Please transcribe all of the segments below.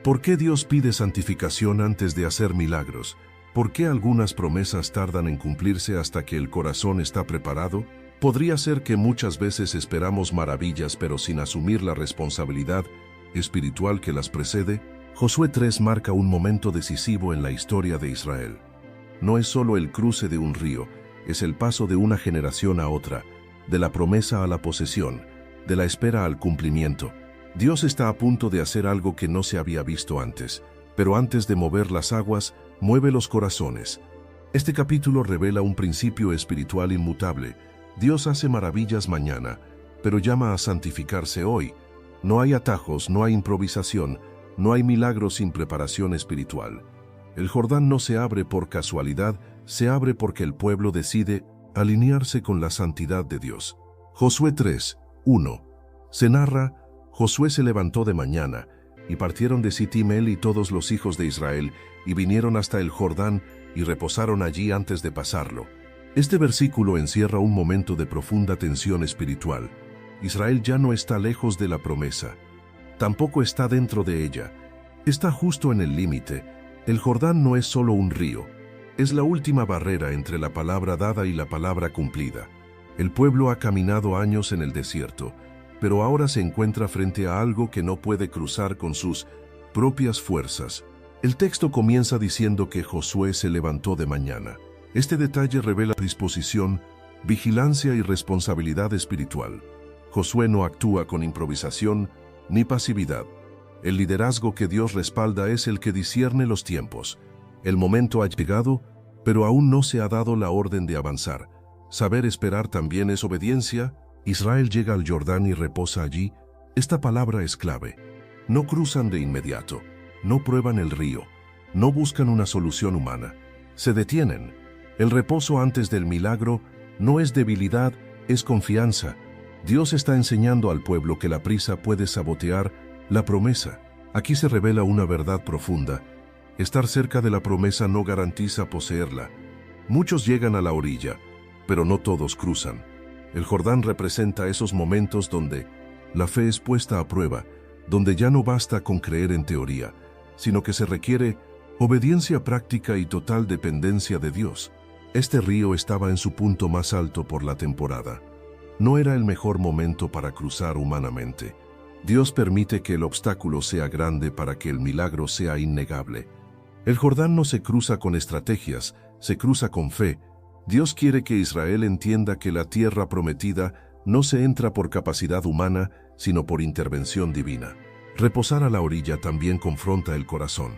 ¿Por qué Dios pide santificación antes de hacer milagros? ¿Por qué algunas promesas tardan en cumplirse hasta que el corazón está preparado? Podría ser que muchas veces esperamos maravillas pero sin asumir la responsabilidad espiritual que las precede. Josué 3 marca un momento decisivo en la historia de Israel. No es solo el cruce de un río, es el paso de una generación a otra, de la promesa a la posesión, de la espera al cumplimiento. Dios está a punto de hacer algo que no se había visto antes, pero antes de mover las aguas, mueve los corazones. Este capítulo revela un principio espiritual inmutable. Dios hace maravillas mañana, pero llama a santificarse hoy. No hay atajos, no hay improvisación, no hay milagros sin preparación espiritual. El Jordán no se abre por casualidad, se abre porque el pueblo decide alinearse con la santidad de Dios. Josué 3, 1. Se narra: Josué se levantó de mañana, y partieron de Sittim él y todos los hijos de Israel, y vinieron hasta el Jordán, y reposaron allí antes de pasarlo. Este versículo encierra un momento de profunda tensión espiritual. Israel ya no está lejos de la promesa. Tampoco está dentro de ella. Está justo en el límite. El Jordán no es solo un río. Es la última barrera entre la palabra dada y la palabra cumplida. El pueblo ha caminado años en el desierto, pero ahora se encuentra frente a algo que no puede cruzar con sus propias fuerzas. El texto comienza diciendo que Josué se levantó de mañana. Este detalle revela disposición, vigilancia y responsabilidad espiritual. Josué no actúa con improvisación ni pasividad. El liderazgo que Dios respalda es el que discierne los tiempos. El momento ha llegado, pero aún no se ha dado la orden de avanzar. Saber esperar también es obediencia. Israel llega al Jordán y reposa allí. Esta palabra es clave. No cruzan de inmediato, no prueban el río, no buscan una solución humana. Se detienen. El reposo antes del milagro no es debilidad, es confianza. Dios está enseñando al pueblo que la prisa puede sabotear la promesa. Aquí se revela una verdad profunda. Estar cerca de la promesa no garantiza poseerla. Muchos llegan a la orilla, pero no todos cruzan. El Jordán representa esos momentos donde la fe es puesta a prueba, donde ya no basta con creer en teoría, sino que se requiere obediencia práctica y total dependencia de Dios. Este río estaba en su punto más alto por la temporada. No era el mejor momento para cruzar humanamente. Dios permite que el obstáculo sea grande para que el milagro sea innegable. El Jordán no se cruza con estrategias, se cruza con fe. Dios quiere que Israel entienda que la tierra prometida no se entra por capacidad humana, sino por intervención divina. Reposar a la orilla también confronta el corazón.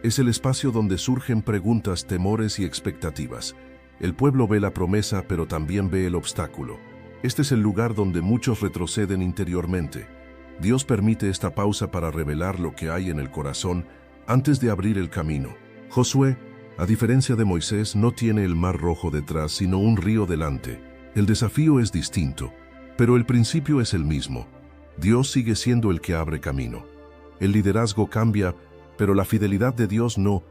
Es el espacio donde surgen preguntas, temores y expectativas. El pueblo ve la promesa, pero también ve el obstáculo. Este es el lugar donde muchos retroceden interiormente. Dios permite esta pausa para revelar lo que hay en el corazón antes de abrir el camino. Josué, a diferencia de Moisés, no tiene el mar rojo detrás, sino un río delante. El desafío es distinto, pero el principio es el mismo. Dios sigue siendo el que abre camino. El liderazgo cambia, pero la fidelidad de Dios no.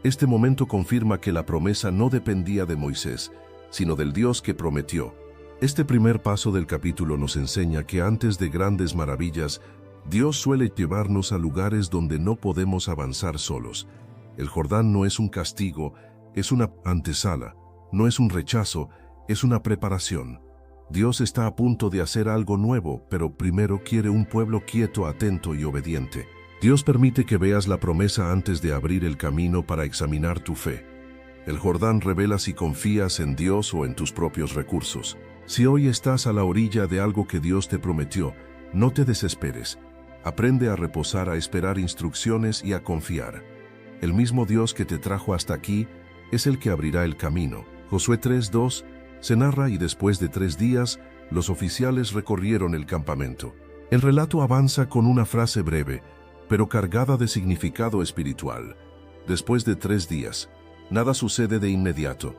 Este momento confirma que la promesa no dependía de Moisés, sino del Dios que prometió. Este primer paso del capítulo nos enseña que antes de grandes maravillas, Dios suele llevarnos a lugares donde no podemos avanzar solos. El Jordán no es un castigo, es una antesala. No es un rechazo, es una preparación. Dios está a punto de hacer algo nuevo, pero primero quiere un pueblo quieto, atento y obediente. Dios permite que veas la promesa antes de abrir el camino para examinar tu fe. El Jordán revela si confías en Dios o en tus propios recursos. Si hoy estás a la orilla de algo que Dios te prometió, no te desesperes. Aprende a reposar, a esperar instrucciones y a confiar. El mismo Dios que te trajo hasta aquí es el que abrirá el camino. Josué 3:2 se narra: y después de 3 días, los oficiales recorrieron el campamento. El relato avanza con una frase breve, pero cargada de significado espiritual. Después de 3 días, nada sucede de inmediato.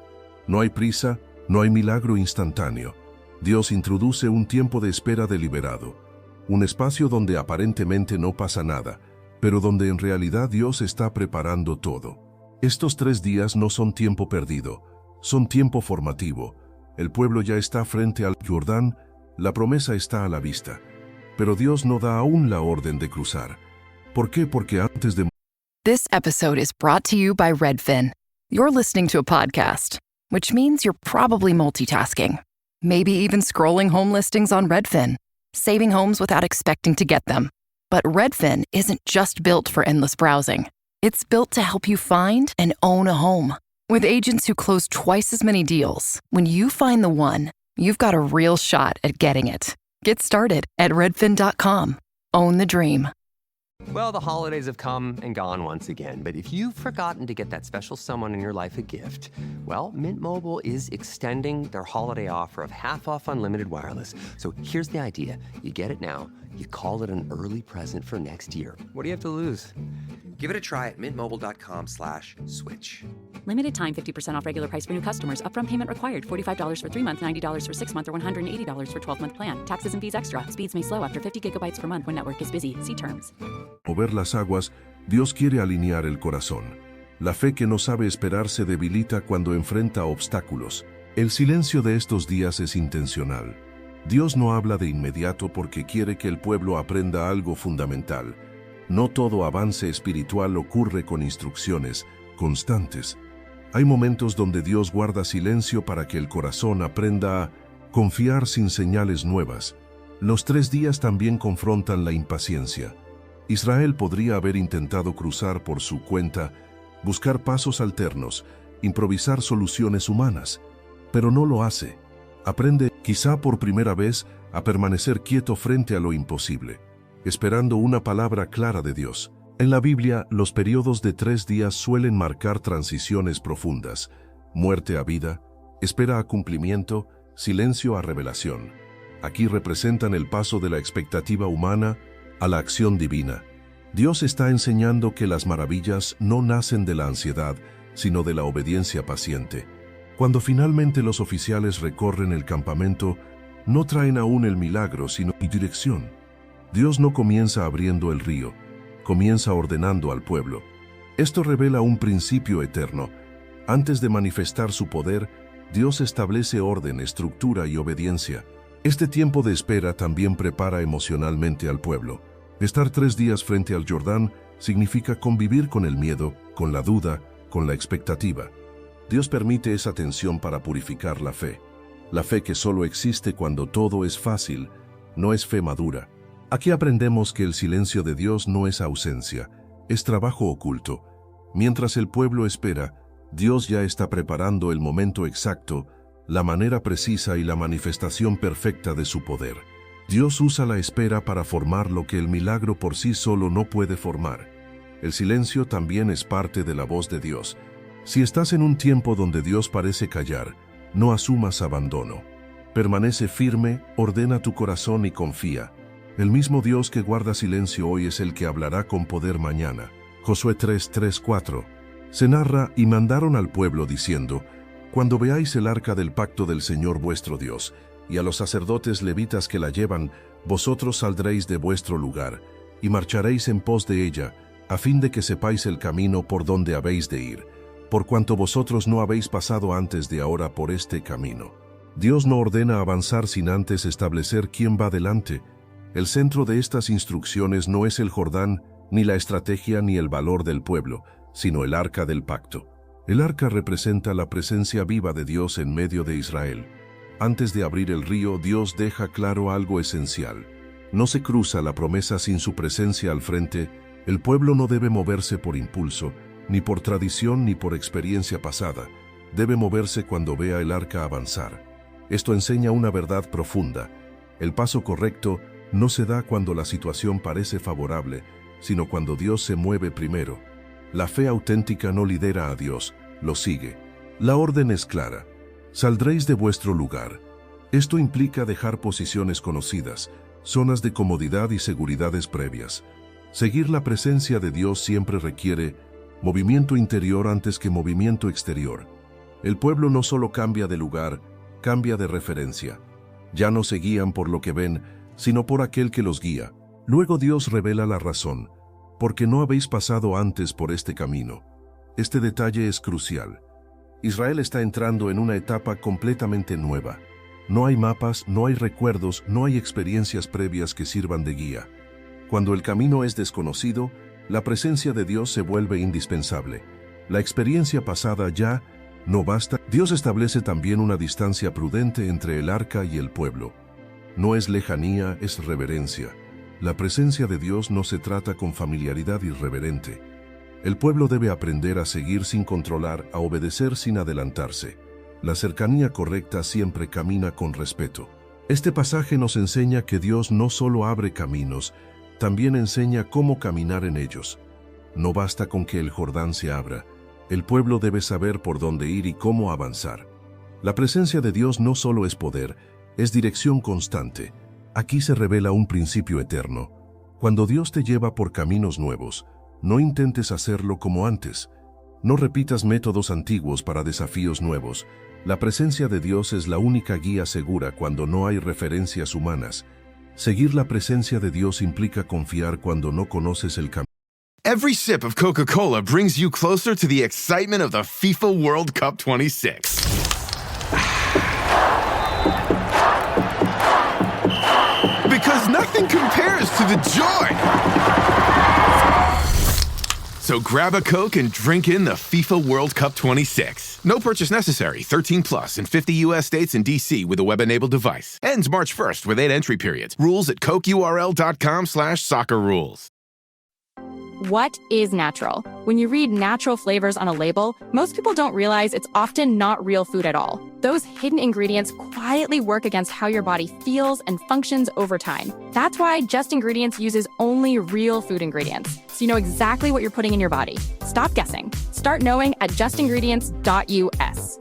No hay prisa, no hay milagro instantáneo. Dios introduce un tiempo de espera deliberado, un espacio donde aparentemente no pasa nada, pero donde en realidad Dios está preparando todo. Estos 3 días no son tiempo perdido, son tiempo formativo. El pueblo ya está frente al Jordán, la promesa está a la vista, pero Dios no da aún la orden de cruzar. ¿Por qué? Porque antes de... This episode is brought to you by Redfin. You're listening to a podcast, which means you're probably multitasking. Maybe even scrolling home listings on Redfin, saving homes without expecting to get them. But Redfin isn't just built for endless browsing. It's built to help you find and own a home. With agents who close twice as many deals, when you find the one, you've got a real shot at getting it. Get started at redfin.com. Own the dream. Well, the holidays have come and gone once again, but if you've forgotten to get that special someone in your life a gift, well, Mint Mobile is extending their holiday offer of half off unlimited wireless. So here's the idea. You get it now, you call it an early present for next year. What do you have to lose? Give it a try at mintmobile.com/switch. Limited time 50% off regular price for new customers. Upfront payment required. $45 for 3 months, $90 for 6 months, or $180 for 12-month plan. Taxes and fees extra. Speeds may slow after 50 gigabytes per month when network is busy. See terms. Mover las aguas, Dios quiere alinear el corazón. La fe que no sabe esperar se debilita cuando enfrenta obstáculos. El silencio de estos días es intencional. Dios no habla de inmediato porque quiere que el pueblo aprenda algo fundamental. No todo avance espiritual ocurre con instrucciones constantes. Hay momentos donde Dios guarda silencio para que el corazón aprenda a confiar sin señales nuevas. Los 3 días también confrontan la impaciencia. Israel podría haber intentado cruzar por su cuenta, buscar pasos alternos, improvisar soluciones humanas, pero no lo hace. Aprende, quizá por primera vez, a permanecer quieto frente a lo imposible, esperando una palabra clara de Dios. En la Biblia, los periodos de 3 días suelen marcar transiciones profundas: muerte a vida, espera a cumplimiento, silencio a revelación. Aquí representan el paso de la expectativa humana a la acción divina. Dios está enseñando que las maravillas no nacen de la ansiedad, sino de la obediencia paciente. Cuando finalmente los oficiales recorren el campamento, no traen aún el milagro, sino dirección. Dios no comienza abriendo el río, comienza ordenando al pueblo. Esto revela un principio eterno. Antes de manifestar su poder, Dios establece orden, estructura y obediencia. Este tiempo de espera también prepara emocionalmente al pueblo. Estar 3 días frente al Jordán significa convivir con el miedo, con la duda, con la expectativa. Dios permite esa tensión para purificar la fe que solo existe cuando todo es fácil, no es fe madura. Aquí aprendemos que el silencio de Dios no es ausencia, es trabajo oculto. Mientras el pueblo espera, Dios ya está preparando el momento exacto, la manera precisa y la manifestación perfecta de su poder. Dios usa la espera para formar lo que el milagro por sí solo no puede formar. El silencio también es parte de la voz de Dios. Si estás en un tiempo donde Dios parece callar, no asumas abandono. Permanece firme, ordena tu corazón y confía. El mismo Dios que guarda silencio hoy es el que hablará con poder mañana. Josué 3:4. Se narra: y mandaron al pueblo diciendo: cuando veáis el arca del pacto del Señor vuestro Dios, y a los sacerdotes levitas que la llevan, vosotros saldréis de vuestro lugar, y marcharéis en pos de ella, a fin de que sepáis el camino por donde habéis de ir, por cuanto vosotros no habéis pasado antes de ahora por este camino. Dios no ordena avanzar sin antes establecer quién va delante. El centro de estas instrucciones no es el Jordán, ni la estrategia ni el valor del pueblo, sino el arca del pacto. El arca representa la presencia viva de Dios en medio de Israel. Antes de abrir el río, Dios deja claro algo esencial. No se cruza la promesa sin su presencia al frente. El pueblo no debe moverse por impulso, ni por tradición ni por experiencia pasada. Debe moverse cuando vea el arca avanzar. Esto enseña una verdad profunda. El paso correcto no se da cuando la situación parece favorable, sino cuando Dios se mueve primero. La fe auténtica no lidera a Dios, lo sigue. La orden es clara: saldréis de vuestro lugar. Esto implica dejar posiciones conocidas, zonas de comodidad y seguridades previas. Seguir la presencia de Dios siempre requiere movimiento interior antes que movimiento exterior. El pueblo no solo cambia de lugar, cambia de referencia. Ya no se guían por lo que ven, sino por aquel que los guía. Luego Dios revela la razón: porque no habéis pasado antes por este camino. Este detalle es crucial. Israel está entrando en una etapa completamente nueva. No hay mapas, no hay recuerdos, no hay experiencias previas que sirvan de guía. Cuando el camino es desconocido, la presencia de Dios se vuelve indispensable. La experiencia pasada ya no basta. Dios establece también una distancia prudente entre el arca y el pueblo. No es lejanía, es reverencia. La presencia de Dios no se trata con familiaridad irreverente. El pueblo debe aprender a seguir sin controlar, a obedecer sin adelantarse. La cercanía correcta siempre camina con respeto. Este pasaje nos enseña que Dios no solo abre caminos, también enseña cómo caminar en ellos. No basta con que el Jordán se abra. El pueblo debe saber por dónde ir y cómo avanzar. La presencia de Dios no solo es poder, es dirección constante. Aquí se revela un principio eterno. Cuando Dios te lleva por caminos nuevos, no intentes hacerlo como antes. No repitas métodos antiguos para desafíos nuevos. La presencia de Dios es la única guía segura cuando no hay referencias humanas. Seguir la presencia de Dios implica confiar cuando no conoces el camino. Every sip of Coca-Cola brings you closer to the excitement of the FIFA World Cup 26. Because nothing compares to the joy. So grab a Coke and drink in the FIFA World Cup 26. No purchase necessary. 13 plus in 50 U.S. states and D.C. with a web-enabled device. Ends March 1st with 8 entry periods. Rules at cokeurl.com/soccerrules. What is natural? When you read natural flavors on a label, most people don't realize it's often not real food at all. Those hidden ingredients quietly work against how your body feels and functions over time. That's why Just Ingredients uses only real food ingredients, so you know exactly what you're putting in your body. Stop guessing. Start knowing at justingredients.us.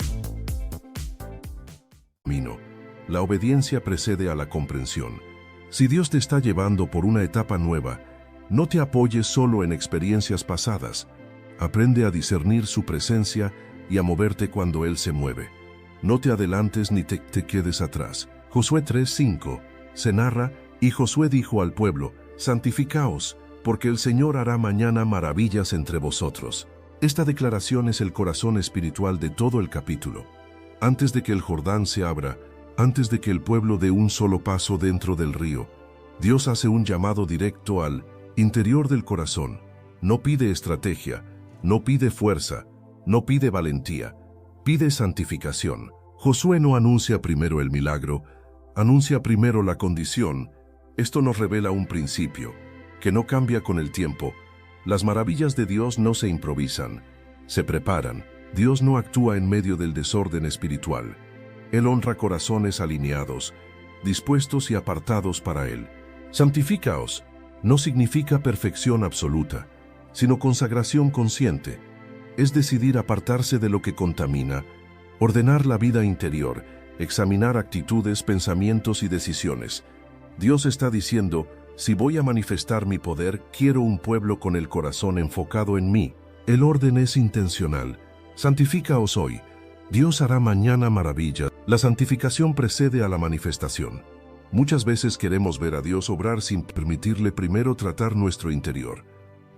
La obediencia precede a la comprensión. Si Dios te está llevando por una etapa nueva, no te apoyes solo en experiencias pasadas. Aprende a discernir su presencia y a moverte cuando Él se mueve. No te adelantes ni te quedes atrás. Josué 3:5 se narra, y Josué dijo al pueblo, santificaos, porque el Señor hará mañana maravillas entre vosotros. Esta declaración es el corazón espiritual de todo el capítulo. Antes de que el Jordán se abra, antes de que el pueblo dé un solo paso dentro del río, Dios hace un llamado directo al interior del corazón. No pide estrategia, no pide fuerza, no pide valentía, pide santificación. Josué no anuncia primero el milagro, anuncia primero la condición. Esto nos revela un principio, que no cambia con el tiempo. Las maravillas de Dios no se improvisan, se preparan. Dios no actúa en medio del desorden espiritual. Él honra corazones alineados, dispuestos y apartados para Él. Santifícaos no significa perfección absoluta, sino consagración consciente. Es decidir apartarse de lo que contamina, ordenar la vida interior, examinar actitudes, pensamientos y decisiones. Dios está diciendo, si voy a manifestar mi poder, quiero un pueblo con el corazón enfocado en mí. El orden es intencional. Santifícaos hoy. Dios hará mañana maravillas. La santificación precede a la manifestación. Muchas veces queremos ver a Dios obrar sin permitirle primero tratar nuestro interior.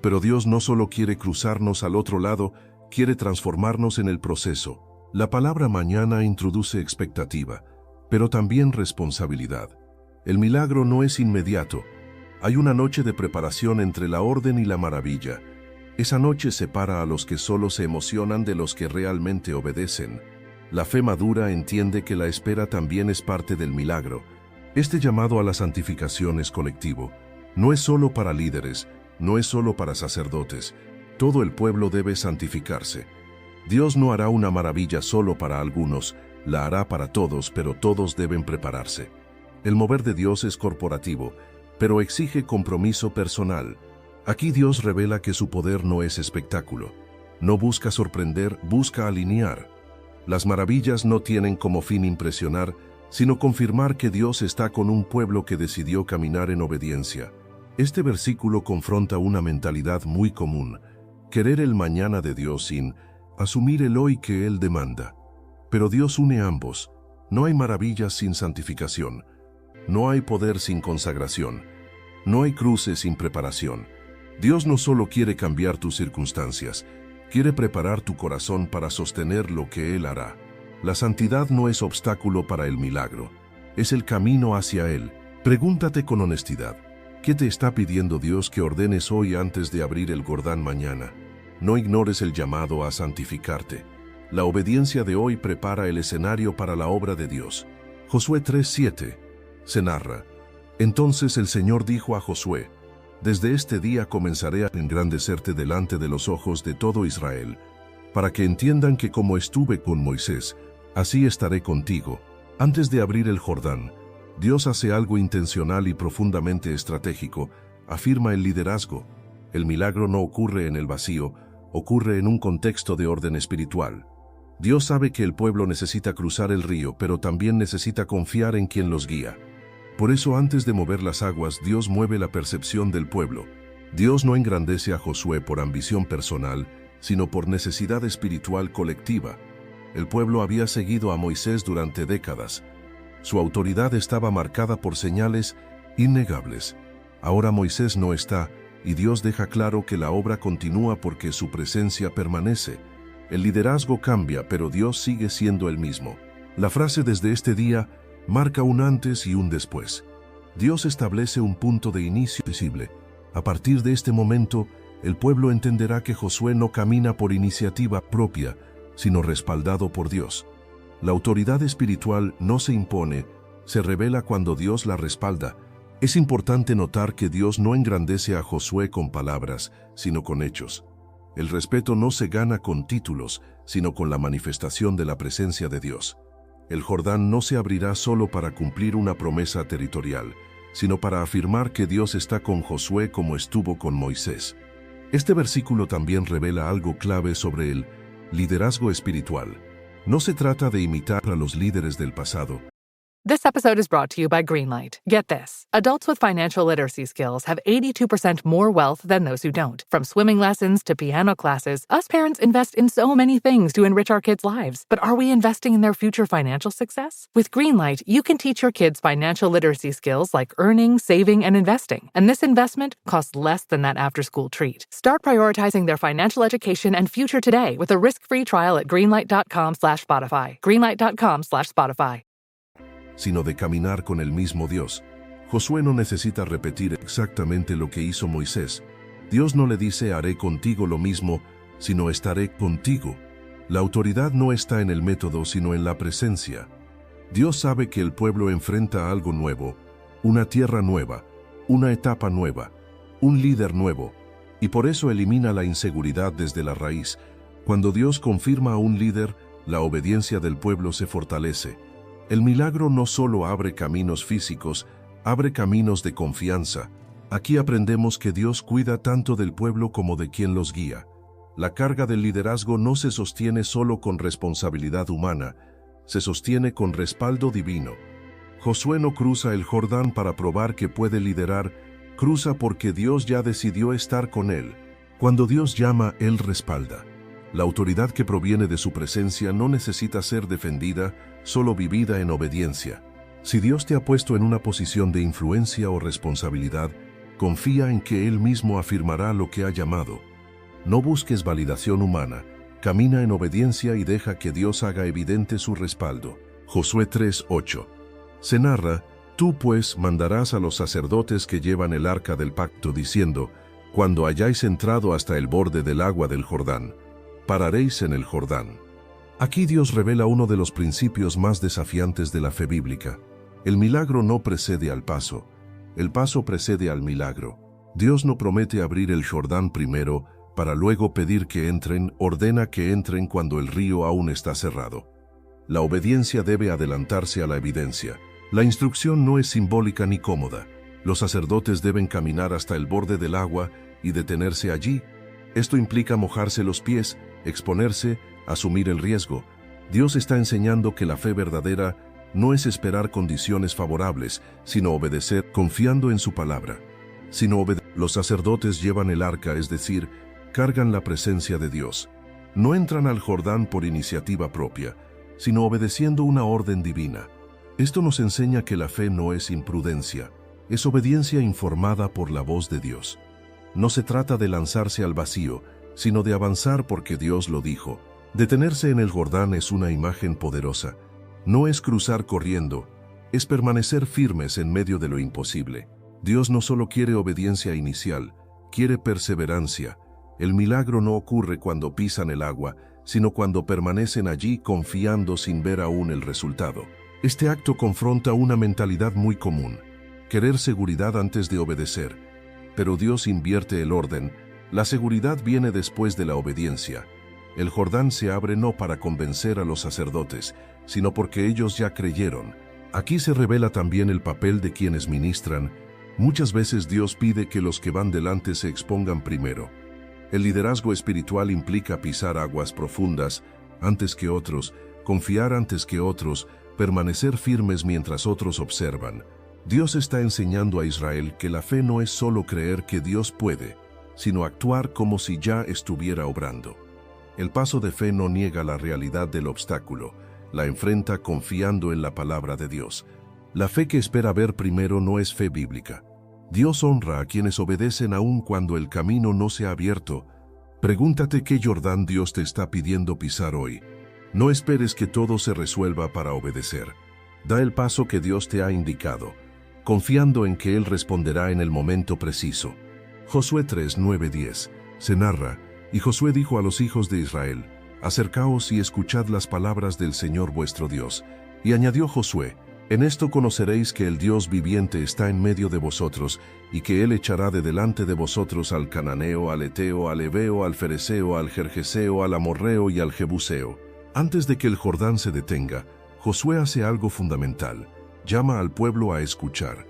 Pero Dios no solo quiere cruzarnos al otro lado, quiere transformarnos en el proceso. La palabra mañana introduce expectativa, pero también responsabilidad. El milagro no es inmediato. Hay una noche de preparación entre la orden y la maravilla. Esa noche separa a los que solo se emocionan de los que realmente obedecen. La fe madura entiende que la espera también es parte del milagro. Este llamado a la santificación es colectivo. No es solo para líderes, no es solo para sacerdotes. Todo el pueblo debe santificarse. Dios no hará una maravilla solo para algunos, la hará para todos, pero todos deben prepararse. El mover de Dios es corporativo, pero exige compromiso personal. Aquí Dios revela que su poder no es espectáculo. No busca sorprender, busca alinear. Las maravillas no tienen como fin impresionar, sino confirmar que Dios está con un pueblo que decidió caminar en obediencia. Este versículo confronta una mentalidad muy común, querer el mañana de Dios sin asumir el hoy que Él demanda. Pero Dios une ambos. No hay maravillas sin santificación. No hay poder sin consagración. No hay cruces sin preparación. Dios no solo quiere cambiar tus circunstancias, quiere preparar tu corazón para sostener lo que Él hará. La santidad no es obstáculo para el milagro, es el camino hacia Él. Pregúntate con honestidad, ¿Qué te está pidiendo Dios que ordenes hoy antes de abrir el Jordán mañana? No ignores el llamado a santificarte. La obediencia de hoy prepara el escenario para la obra de Dios. Josué 3:7 se narra: Entonces el Señor dijo a Josué: Desde este día comenzaré a engrandecerte delante de los ojos de todo Israel, para que entiendan que como estuve con Moisés, así estaré contigo. Antes de abrir el Jordán, Dios hace algo intencional y profundamente estratégico, afirma el liderazgo. El milagro no ocurre en el vacío, ocurre en un contexto de orden espiritual. Dios sabe que el pueblo necesita cruzar el río, pero también necesita confiar en quien los guía. Por eso, antes de mover las aguas, Dios mueve la percepción del pueblo. Dios no engrandece a Josué por ambición personal, sino por necesidad espiritual colectiva. El pueblo había seguido a Moisés durante décadas. Su autoridad estaba marcada por señales innegables. Ahora Moisés no está, y Dios deja claro que la obra continúa porque su presencia permanece. El liderazgo cambia, pero Dios sigue siendo el mismo. La frase "desde este día" marca un antes y un después. Dios establece un punto de inicio visible. A partir de este momento, el pueblo entenderá que Josué no camina por iniciativa propia, sino respaldado por Dios. La autoridad espiritual no se impone, se revela cuando Dios la respalda. Es importante notar que Dios no engrandece a Josué con palabras, sino con hechos. El respeto no se gana con títulos, sino con la manifestación de la presencia de Dios. El Jordán no se abrirá solo para cumplir una promesa territorial, sino para afirmar que Dios está con Josué como estuvo con Moisés. Este versículo también revela algo clave sobre el liderazgo espiritual. No se trata de imitar a los líderes del pasado. This episode is brought to you by Greenlight. Get this. Adults with financial literacy skills have 82% more wealth than those who don't. From swimming lessons to piano classes, us parents invest in so many things to enrich our kids' lives. But are we investing in their future financial success? With Greenlight, you can teach your kids financial literacy skills like earning, saving, and investing. And this investment costs less than that after-school treat. Start prioritizing their financial education and future today with a risk-free trial at greenlight.com/Spotify. Greenlight.com/Spotify. Sino de caminar con el mismo Dios. Josué no necesita repetir exactamente lo que hizo Moisés. Dios no le dice "haré contigo lo mismo", sino "estaré contigo". La autoridad no está en el método, sino en la presencia. Dios sabe que el pueblo enfrenta algo nuevo, una tierra nueva, una etapa nueva, un líder nuevo, y por eso elimina la inseguridad desde la raíz. Cuando Dios confirma a un líder, la obediencia del pueblo se fortalece. El milagro no solo abre caminos físicos, abre caminos de confianza. Aquí aprendemos que Dios cuida tanto del pueblo como de quien los guía. La carga del liderazgo no se sostiene solo con responsabilidad humana, se sostiene con respaldo divino. Josué no cruza el Jordán para probar que puede liderar, cruza porque Dios ya decidió estar con él. Cuando Dios llama, Él respalda. La autoridad que proviene de su presencia no necesita ser defendida, solo vivida en obediencia. Si Dios te ha puesto en una posición de influencia o responsabilidad, confía en que Él mismo afirmará lo que ha llamado. No busques validación humana, camina en obediencia y deja que Dios haga evidente su respaldo. Josué 3:8. Se narra: Tú pues mandarás a los sacerdotes que llevan el arca del pacto, diciendo: Cuando hayáis entrado hasta el borde del agua del Jordán, pararéis en el Jordán. Aquí Dios revela uno de los principios más desafiantes de la fe bíblica. El milagro no precede al paso, el paso precede al milagro. Dios no promete abrir el Jordán primero para luego pedir que entren, ordena que entren cuando el río aún está cerrado. La obediencia debe adelantarse a la evidencia. La instrucción no es simbólica ni cómoda. Los sacerdotes deben caminar hasta el borde del agua y detenerse allí. Esto implica mojarse los pies, exponerse, asumir el riesgo. Dios está enseñando que la fe verdadera no es esperar condiciones favorables, sino obedecer confiando en su palabra. Los sacerdotes llevan el arca, es decir, cargan la presencia de Dios. No entran al Jordán por iniciativa propia, sino obedeciendo una orden divina. Esto nos enseña que la fe no es imprudencia, es obediencia informada por la voz de Dios. No se trata de lanzarse al vacío, sino de avanzar porque Dios lo dijo. Detenerse en el Jordán es una imagen poderosa. No es cruzar corriendo, es permanecer firmes en medio de lo imposible. Dios no solo quiere obediencia inicial, quiere perseverancia. El milagro no ocurre cuando pisan el agua, sino cuando permanecen allí confiando sin ver aún el resultado. Este acto confronta una mentalidad muy común: querer seguridad antes de obedecer. Pero Dios invierte el orden. La seguridad viene después de la obediencia. El Jordán se abre no para convencer a los sacerdotes, sino porque ellos ya creyeron. Aquí se revela también el papel de quienes ministran. Muchas veces Dios pide que los que van delante se expongan primero. El liderazgo espiritual implica pisar aguas profundas antes que otros, confiar antes que otros, permanecer firmes mientras otros observan. Dios está enseñando a Israel que la fe no es solo creer que Dios puede, sino actuar como si ya estuviera obrando. El paso de fe no niega la realidad del obstáculo, la enfrenta confiando en la palabra de Dios. La fe que espera ver primero no es fe bíblica. Dios honra a quienes obedecen aun cuando el camino no se ha abierto. Pregúntate qué Jordán Dios te está pidiendo pisar hoy. No esperes que todo se resuelva para obedecer. Da el paso que Dios te ha indicado, confiando en que Él responderá en el momento preciso. Josué 3, 9, 10. Se narra: y Josué dijo a los hijos de Israel: acercaos y escuchad las palabras del Señor vuestro Dios. Y añadió Josué: en esto conoceréis que el Dios viviente está en medio de vosotros, y que Él echará de delante de vosotros al cananeo, al eteo, al heveo, al fereceo, al gergeseo, al amorreo y al jebuseo. Antes de que el Jordán se detenga, Josué hace algo fundamental: llama al pueblo a escuchar.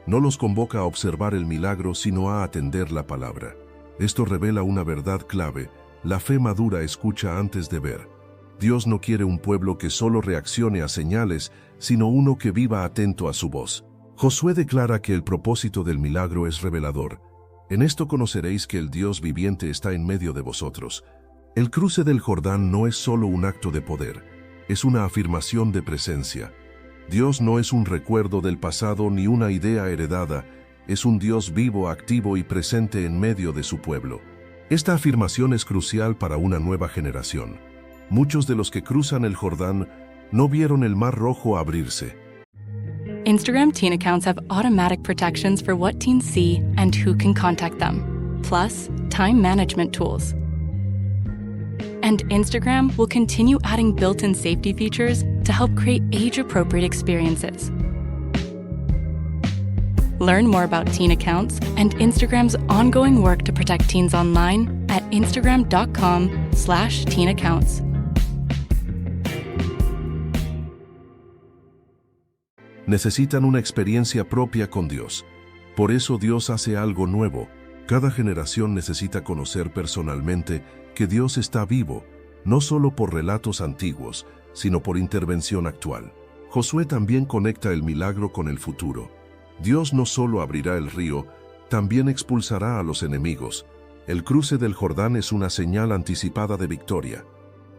No los convoca a observar el milagro, sino a atender la palabra. Esto revela una verdad clave: la fe madura escucha antes de ver. Dios no quiere un pueblo que solo reaccione a señales, sino uno que viva atento a su voz. Josué declara que el propósito del milagro es revelador. En esto conoceréis que el Dios viviente está en medio de vosotros. El cruce del Jordán no es solo un acto de poder, es una afirmación de presencia. Dios no es un recuerdo del pasado ni una idea heredada, es un Dios vivo, activo y presente en medio de su pueblo. Esta afirmación es crucial para una nueva generación. Muchos de los que cruzan el Jordán no vieron el Mar Rojo abrirse. Instagram teen accounts have automatic protections for what teens see and who can contact them, plus time management tools. And Instagram will continue adding built-in safety features to help create age-appropriate experiences. Learn more about teen accounts and Instagram's ongoing work to protect teens online at instagram.com/teenaccounts. Necesitan una experiencia propia con Dios. Por eso Dios hace algo nuevo. Cada generación necesita conocer personalmente que Dios está vivo, no solo por relatos antiguos, sino por intervención actual. Josué también conecta el milagro con el futuro. Dios no solo abrirá el río, también expulsará a los enemigos. El cruce del Jordán es una señal anticipada de victoria.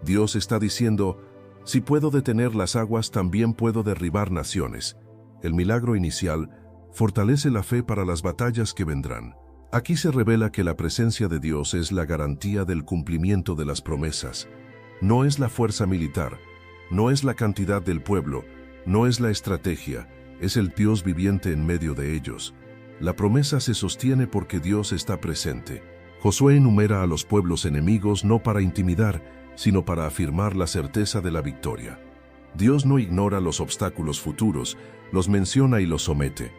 Dios está diciendo: si puedo detener las aguas, también puedo derribar naciones. El milagro inicial fortalece la fe para las batallas que vendrán. Aquí se revela que la presencia de Dios es la garantía del cumplimiento de las promesas. No es la fuerza militar, no es la cantidad del pueblo, no es la estrategia, es el Dios viviente en medio de ellos. La promesa se sostiene porque Dios está presente. Josué enumera a los pueblos enemigos no para intimidar, sino para afirmar la certeza de la victoria. Dios no ignora los obstáculos futuros, los menciona y los somete.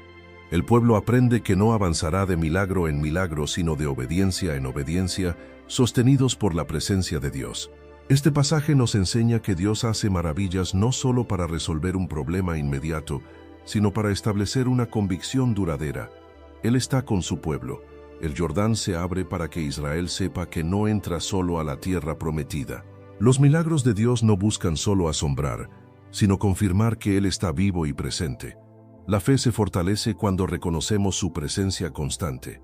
El pueblo aprende que no avanzará de milagro en milagro, sino de obediencia en obediencia, sostenidos por la presencia de Dios. Este pasaje nos enseña que Dios hace maravillas no solo para resolver un problema inmediato, sino para establecer una convicción duradera. Él está con su pueblo. El Jordán se abre para que Israel sepa que no entra solo a la tierra prometida. Los milagros de Dios no buscan solo asombrar, sino confirmar que Él está vivo y presente. La fe se fortalece cuando reconocemos su presencia constante.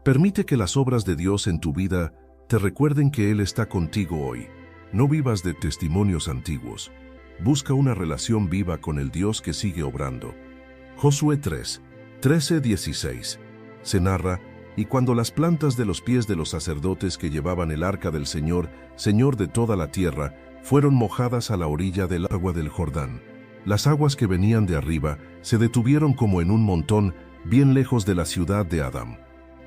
Permite que las obras de Dios en tu vida te recuerden que Él está contigo hoy. No vivas de testimonios antiguos. Busca una relación viva con el Dios que sigue obrando. Josué 3, 13-16. Se narra: y cuando las plantas de los pies de los sacerdotes que llevaban el arca del Señor, Señor de toda la tierra, fueron mojadas a la orilla del agua del Jordán, las aguas que venían de arriba se detuvieron como en un montón, bien lejos de la ciudad de Adam,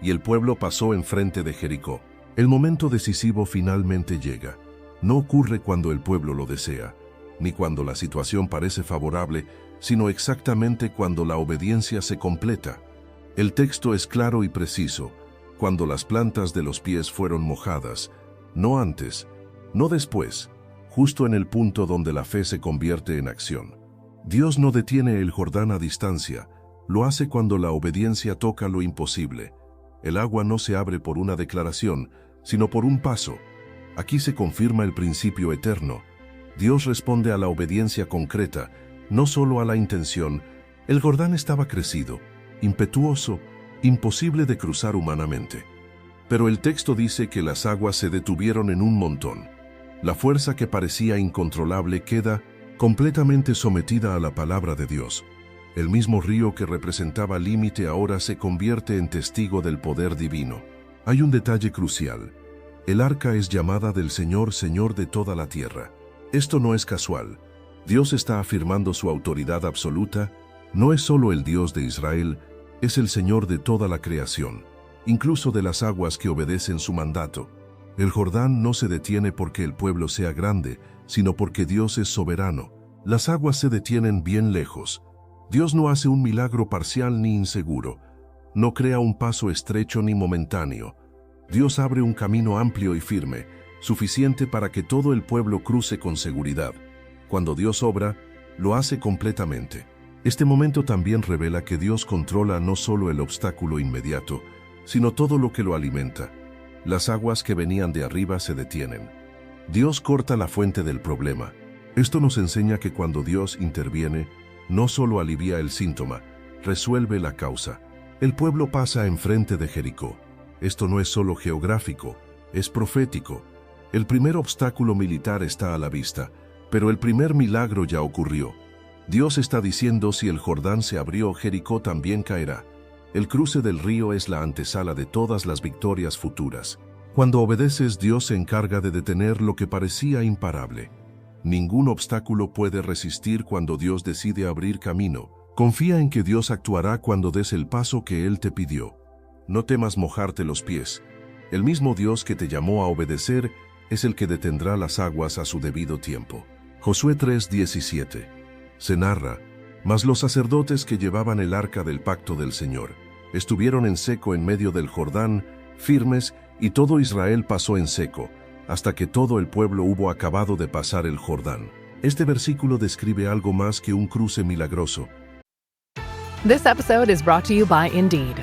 y el pueblo pasó enfrente de Jericó. El momento decisivo finalmente llega. No ocurre cuando el pueblo lo desea, ni cuando la situación parece favorable, sino exactamente cuando la obediencia se completa. El texto es claro y preciso: cuando las plantas de los pies fueron mojadas, no antes, no después, justo en el punto donde la fe se convierte en acción. Dios no detiene el Jordán a distancia, lo hace cuando la obediencia toca lo imposible. El agua no se abre por una declaración, sino por un paso. Aquí se confirma el principio eterno. Dios responde a la obediencia concreta, no solo a la intención. El Jordán estaba crecido, impetuoso, imposible de cruzar humanamente. Pero el texto dice que las aguas se detuvieron en un montón. La fuerza que parecía incontrolable queda completamente sometida a la palabra de Dios. El mismo río que representaba límite ahora se convierte en testigo del poder divino. Hay un detalle crucial. El arca es llamada del Señor, Señor de toda la tierra. Esto no es casual. Dios está afirmando su autoridad absoluta. No es solo el Dios de Israel, es el Señor de toda la creación, incluso de las aguas que obedecen su mandato. El Jordán no se detiene porque el pueblo sea grande, sino porque Dios es soberano. Las aguas se detienen bien lejos. Dios no hace un milagro parcial ni inseguro. No crea un paso estrecho ni momentáneo. Dios abre un camino amplio y firme, suficiente para que todo el pueblo cruce con seguridad. Cuando Dios obra, lo hace completamente. Este momento también revela que Dios controla no solo el obstáculo inmediato, sino todo lo que lo alimenta. Las aguas que venían de arriba se detienen. Dios corta la fuente del problema. Esto nos enseña que cuando Dios interviene, no solo alivia el síntoma, resuelve la causa. El pueblo pasa enfrente de Jericó. Esto no es solo geográfico, es profético. El primer obstáculo militar está a la vista, pero el primer milagro ya ocurrió. Dios está diciendo: si el Jordán se abrió, Jericó también caerá. El cruce del río es la antesala de todas las victorias futuras. Cuando obedeces, Dios se encarga de detener lo que parecía imparable. Ningún obstáculo puede resistir cuando Dios decide abrir camino. Confía en que Dios actuará cuando des el paso que Él te pidió. No temas mojarte los pies. El mismo Dios que te llamó a obedecer es el que detendrá las aguas a su debido tiempo. Josué 3:17. Se narra: mas los sacerdotes que llevaban el arca del pacto del Señor estuvieron en seco en medio del Jordán, firmes, y todo Israel pasó en seco, hasta que todo el pueblo hubo acabado de pasar el Jordán. Este versículo describe algo más que un cruce milagroso. This episode is brought to you by Indeed.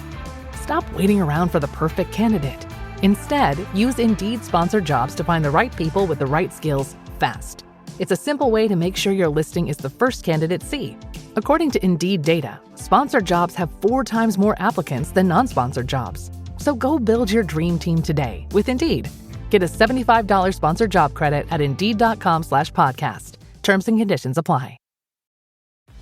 Stop waiting around for the perfect candidate. Instead, use Indeed sponsored jobs to find the right people with the right skills fast. It's a simple way to make sure your listing is the first candidates see. According to Indeed data, sponsored jobs have 4 times more applicants than non-sponsored jobs. So go build your dream team today with Indeed. Get a $75 sponsored job credit at Indeed.com/podcast. Terms and conditions apply.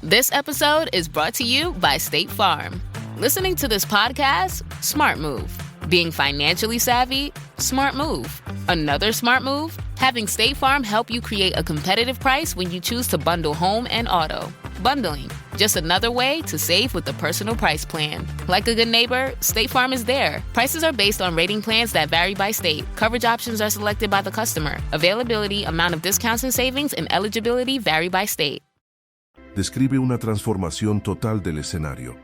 This episode is brought to you by State Farm. Listening to this podcast? Smart move. Being financially savvy? Smart move. Another smart move? Having State Farm help you create a competitive price when you choose to bundle home and auto. Bundling, just another way to save with the Personal Price Plan. Like a good neighbor, State Farm is there. Prices are based on rating plans that vary by state. Coverage options are selected by the customer. Availability, amount of discounts and savings, and eligibility vary by state. Describe una transformación total del escenario.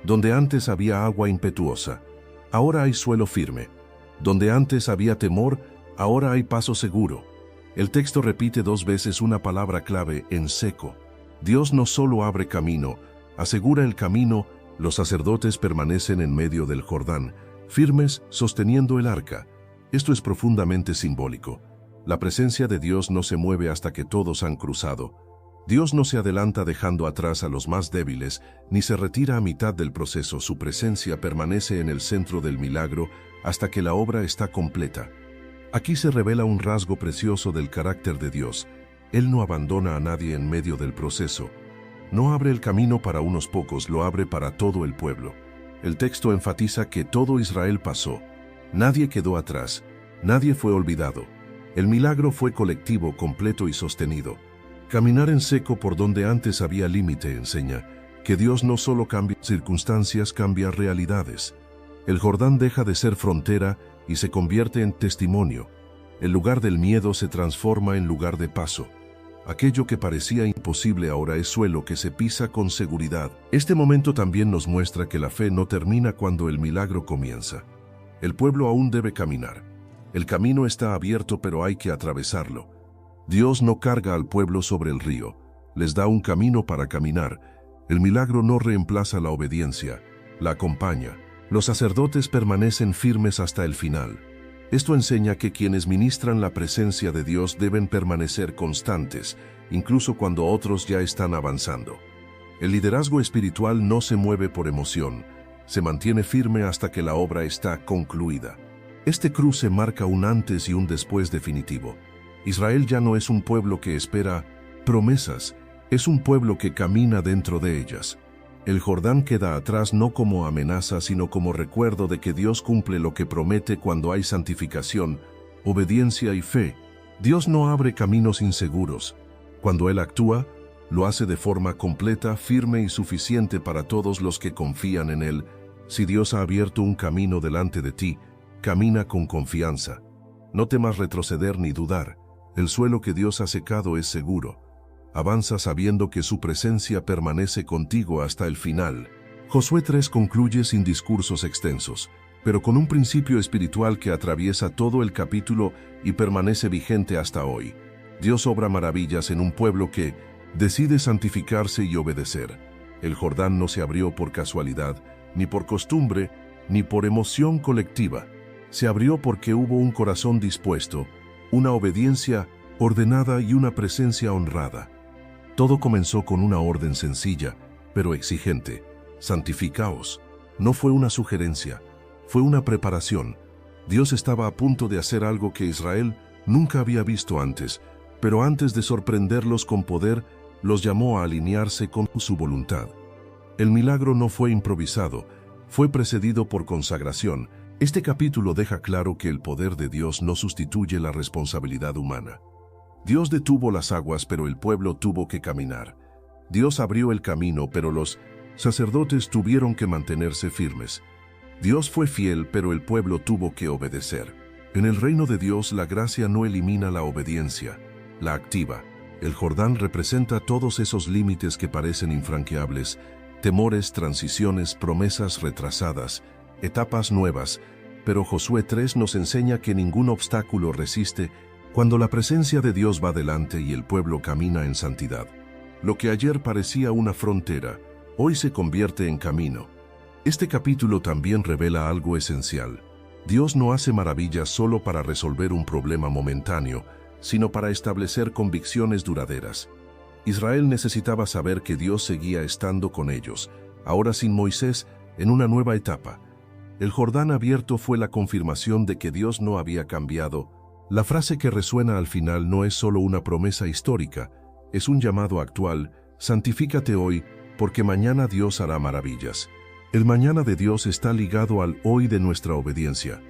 Donde antes había agua impetuosa, ahora hay suelo firme. Donde antes había temor, ahora hay paso seguro. El texto repite 2 veces una palabra clave: en seco. Dios no solo abre camino, asegura el camino. Los sacerdotes permanecen en medio del Jordán, firmes, sosteniendo el arca. Esto es profundamente simbólico. La presencia de Dios no se mueve hasta que todos han cruzado. Dios no se adelanta dejando atrás a los más débiles, ni se retira a mitad del proceso. Su presencia permanece en el centro del milagro hasta que la obra está completa. Aquí se revela un rasgo precioso del carácter de Dios. Él no abandona a nadie en medio del proceso. No abre el camino para unos pocos, lo abre para todo el pueblo. El texto enfatiza que todo Israel pasó. Nadie quedó atrás, nadie fue olvidado. El milagro fue colectivo, completo y sostenido. Caminar en seco por donde antes había límite enseña que Dios no solo cambia circunstancias, cambia realidades. El Jordán deja de ser frontera y se convierte en testimonio. El lugar del miedo se transforma en lugar de paso. Aquello que parecía imposible ahora es suelo que se pisa con seguridad. Este momento también nos muestra que la fe no termina cuando el milagro comienza. El pueblo aún debe caminar. El camino está abierto, pero hay que atravesarlo. Dios no carga al pueblo sobre el río, les da un camino para caminar. El milagro no reemplaza la obediencia, la acompaña. Los sacerdotes permanecen firmes hasta el final. Esto enseña que quienes ministran la presencia de Dios deben permanecer constantes, incluso cuando otros ya están avanzando. El liderazgo espiritual no se mueve por emoción, se mantiene firme hasta que la obra está concluida. Este cruce marca un antes y un después definitivo. Israel ya no es un pueblo que espera promesas, es un pueblo que camina dentro de ellas. El Jordán queda atrás no como amenaza, sino como recuerdo de que Dios cumple lo que promete cuando hay santificación, obediencia y fe. Dios no abre caminos inseguros. Cuando Él actúa, lo hace de forma completa, firme y suficiente para todos los que confían en Él. Si Dios ha abierto un camino delante de ti, camina con confianza. No temas retroceder ni dudar. El suelo que Dios ha secado es seguro. Avanza sabiendo que su presencia permanece contigo hasta el final. Josué 3 concluye sin discursos extensos, pero con un principio espiritual que atraviesa todo el capítulo y permanece vigente hasta hoy. Dios obra maravillas en un pueblo que decide santificarse y obedecer. El Jordán no se abrió por casualidad, ni por costumbre, ni por emoción colectiva. Se abrió porque hubo un corazón dispuesto, una obediencia ordenada y una presencia honrada. Todo comenzó con una orden sencilla, pero exigente. Santificaos. No fue una sugerencia, fue una preparación. Dios estaba a punto de hacer algo que Israel nunca había visto antes, pero antes de sorprenderlos con poder, los llamó a alinearse con su voluntad. El milagro no fue improvisado, fue precedido por consagración. Este capítulo deja claro que el poder de Dios no sustituye la responsabilidad humana. Dios detuvo las aguas, pero el pueblo tuvo que caminar. Dios abrió el camino, pero los sacerdotes tuvieron que mantenerse firmes. Dios fue fiel, pero el pueblo tuvo que obedecer. En el reino de Dios, la gracia no elimina la obediencia, la activa. El Jordán representa todos esos límites que parecen infranqueables, temores, transiciones, promesas retrasadas, etapas nuevas, pero Josué 3 nos enseña que ningún obstáculo resiste cuando la presencia de Dios va delante y el pueblo camina en santidad. Lo que ayer parecía una frontera, hoy se convierte en camino. Este capítulo también revela algo esencial. Dios no hace maravillas solo para resolver un problema momentáneo, sino para establecer convicciones duraderas. Israel necesitaba saber que Dios seguía estando con ellos, ahora sin Moisés, en una nueva etapa. El Jordán abierto fue la confirmación de que Dios no había cambiado. La frase que resuena al final no es solo una promesa histórica, es un llamado actual: santifícate hoy, porque mañana Dios hará maravillas. El mañana de Dios está ligado al hoy de nuestra obediencia.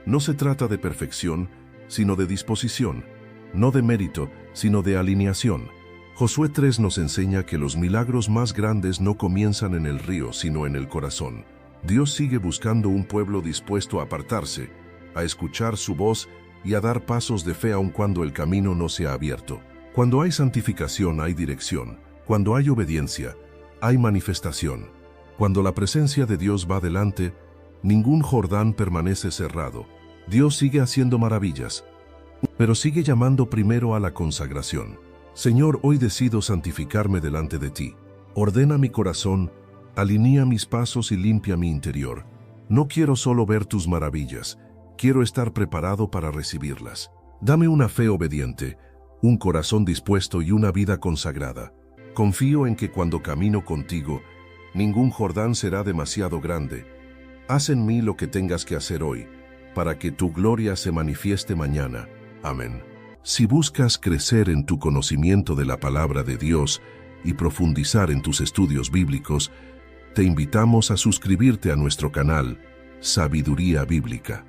No se trata de perfección, sino de disposición, no de mérito, sino de alineación. Josué 3 nos enseña que los milagros más grandes no comienzan en el río, sino en el corazón. Dios sigue buscando un pueblo dispuesto a apartarse, a escuchar su voz y a dar pasos de fe aun cuando el camino no se ha abierto. Cuando hay santificación hay dirección, cuando hay obediencia, hay manifestación. Cuando la presencia de Dios va delante, ningún Jordán permanece cerrado. Dios sigue haciendo maravillas, pero sigue llamando primero a la consagración. Señor, hoy decido santificarme delante de ti. Ordena mi corazón, alinea mis pasos y limpia mi interior. No quiero solo ver tus maravillas, quiero estar preparado para recibirlas. Dame una fe obediente, un corazón dispuesto y una vida consagrada. Confío en que cuando camino contigo, ningún Jordán será demasiado grande. Haz en mí lo que tengas que hacer hoy, para que tu gloria se manifieste mañana. Amén. Si buscas crecer en tu conocimiento de la palabra de Dios y profundizar en tus estudios bíblicos, te invitamos a suscribirte a nuestro canal Sabiduría Bíblica.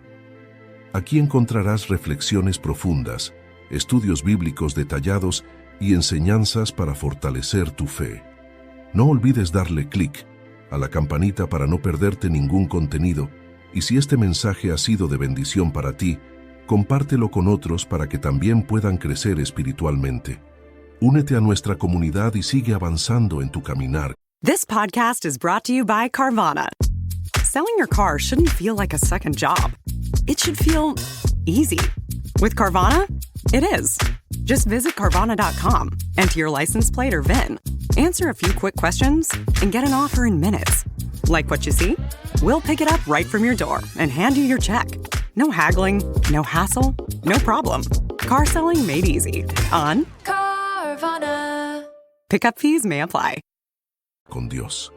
Aquí encontrarás reflexiones profundas, estudios bíblicos detallados y enseñanzas para fortalecer tu fe. No olvides darle clic a la campanita para no perderte ningún contenido, y si este mensaje ha sido de bendición para ti, compártelo con otros para que también puedan crecer espiritualmente. Únete a nuestra comunidad y sigue avanzando en tu caminar. This podcast is brought to you by Carvana. Selling your car shouldn't feel like a second job. It should feel easy. With Carvana, it is. Just visit Carvana.com, enter your license plate or VIN, answer a few quick questions, and get an offer in minutes. Like what you see? We'll pick it up right from your door and hand you your check. No haggling, no hassle, no problem. Car selling made easy on Carvana. Pickup fees may apply. Con Dios.